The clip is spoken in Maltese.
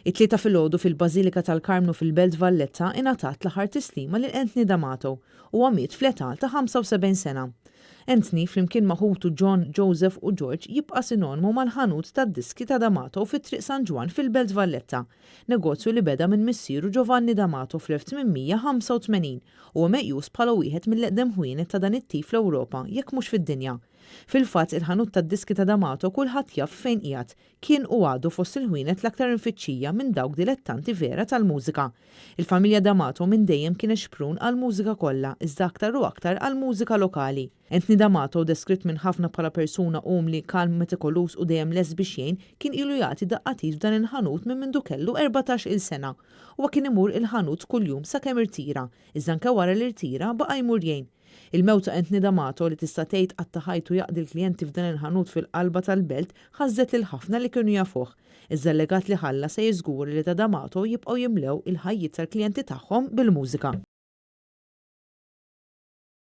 It-tlieta filgħodu fil-Bażilika tal-Karmnu fil-Belt Valletta ingħatat l-aħħar tislima lil Anthony D'Amato u miet fl-età ta' 75 sena. Anthony flimkien ma' ħutu John, Joseph u George jibqa' sinonmu mal-ħanut tad-diski ta' D'Amato fit-Triq San Ġwan fil-Belt Valletta, negozju li beda minn missieru Giovanni D'Amato fl-1885 u meqjus bħala wieħed mill-eqdem ħwienet ta' dan it-tip fl-Ewropa jekk mhux fid-dinja. Fil-fatt il-ħanut tad-diski ta' D'Amato kulħadd jaf fejn qiegħed kien u għadu fost il-ħwienet l-aktar infittxija minn dawk dilettanti vera tal-mużika. Il-familja D'Amato minn dejjem kien xprun għall-mużika kollha iżda aktar u aktar għall-mużika lokali. Anthony D'Amato deskritt minn ħafna bħala persuna umli, kalm, metikolus u dejjem les biex jgħin kien ilu jagħti daqqatit f'dan il-ħanut minn mindu kellu 14-il sena u kien imur il-ħanut kuljum sakemm irtira, iżda anke wara l-irtira baqa' jmur jgħin. Il-mewt ta' Anthony D'Amato li tista' tgħid qatta ħajtu jaqdi l-klijenti f'dan il-ħanut fil-qalba tal-belt ħażet lil ħafna li kienu jafuh. Iżda l-legat li ħalla se jiżgur li ta' D'Amato jibqgħu jimlew il-ħajjiet tal-klijenti tagħhom bil-mużika.